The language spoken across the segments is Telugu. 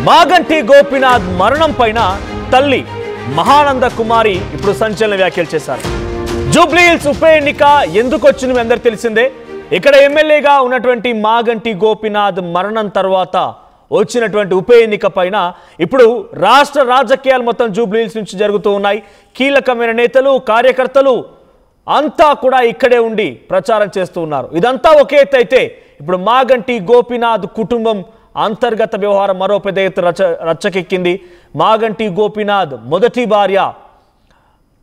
మాగంటి గోపీనాథ్ మరణం పైన తల్లి మహానంద కుమారి ఇప్పుడు సంచలన వ్యాఖ్యలు చేశారు. జూబ్లీ హిల్స్ ఉప ఎన్నిక ఎందుకు వచ్చింది మీ అందరికీ తెలిసిందే. ఇక్కడ ఎమ్మెల్యేగా ఉన్నటువంటి మాగంటి గోపీనాథ్ మరణం తర్వాత వచ్చినటువంటి ఉప ఎన్నిక పైన ఇప్పుడు రాష్ట్ర రాజకీయాలు మొత్తం జూబ్లీ హిల్స్ నుంచి జరుగుతూ ఉన్నాయి. కీలకమైన నేతలు, కార్యకర్తలు అంతా కూడా ఇక్కడే ఉండి ప్రచారం చేస్తూ ఉన్నారు. ఇదంతా ఒకే ఎత్తు అయితే ఇప్పుడు మాగంటి గోపీనాథ్ కుటుంబం అంతర్గత వ్యవహారం మరో పెద్ద ఎత్తు రచ్చకెక్కింది. మాగంటి గోపీనాథ్ మొదటి భార్య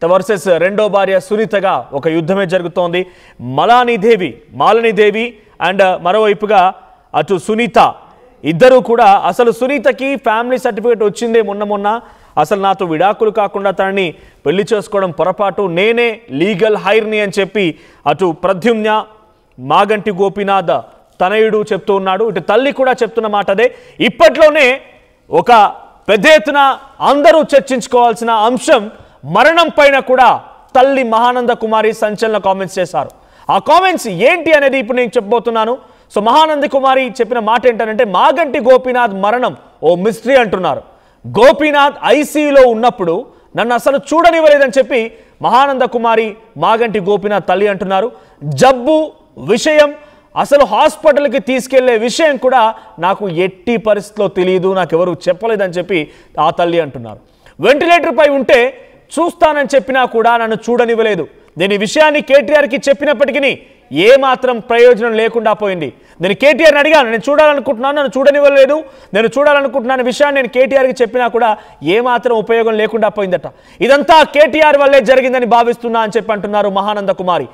వర్సెస్ రెండో భార్య సునీతగా ఒక యుద్ధమే జరుగుతోంది. మాలినీదేవి అండ్ మరోవైపుగా అటు సునీత ఇద్దరు కూడా అసలు సునీతకి ఫ్యామిలీ సర్టిఫికేట్ వచ్చిందే మొన్న అసలు నాతో విడాకులు కాకుండా తనని పెళ్లి చేసుకోవడం పొరపాటు, నేనే లీగల్ హైర్ని అని చెప్పి అటు ప్రద్యుమ్న మాగంటి గోపీనాథ్ తనయుడు చెప్తూ ఉన్నాడు. ఇటు తల్లి కూడా చెప్తున్న మాట అదే. ఇప్పట్లోనే ఒక పెద్ద ఎత్తున అందరూ చర్చించుకోవాల్సిన అంశం మరణం పైన కూడా తల్లి మహానంద కుమారి సంచలన కామెంట్స్ చేశారు. ఆ కామెంట్స్ ఏంటి అనేది ఇప్పుడు నేను చెప్పబోతున్నాను. సో మహానంద కుమారి చెప్పిన మాట ఏంటంటే మాగంటి గోపీనాథ్ మరణం ఓ మిస్టరీ అంటున్నారు. గోపీనాథ్ ఐసీయూలో ఉన్నప్పుడు నన్ను అసలు చూడనివ్వలేదని చెప్పి మహానంద కుమారి మాగంటి గోపీనాథ్ తల్లి అంటున్నారు. జబ్బు విషయం అసలు హాస్పిటల్కి తీసుకెళ్లే విషయం కూడా నాకు ఎట్టి పరిస్థితిలో తెలియదు, నాకెవరు చెప్పలేదని చెప్పి ఆ తల్లి అంటున్నారు. వెంటిలేటర్ పై ఉంటే చూస్తానని చెప్పినా కూడా నన్ను చూడనివ్వలేదు. నేను ఈ విషయాన్ని కేటీఆర్కి చెప్పినప్పటికీ ఏమాత్రం ప్రయోజనం లేకుండా పోయింది. నేను కేటీఆర్ని అడిగాను, నేను చూడాలనుకుంటున్నాను, నన్ను చూడనివ్వలేదు, నేను చూడాలనుకుంటున్నాను విషయాన్ని నేను కేటీఆర్కి చెప్పినా కూడా ఏమాత్రం ఉపయోగం లేకుండా పోయిందట. ఇదంతా కేటీఆర్ వల్లే జరిగిందని భావిస్తున్నా అని చెప్పి అంటున్నారు మహానంద కుమారి.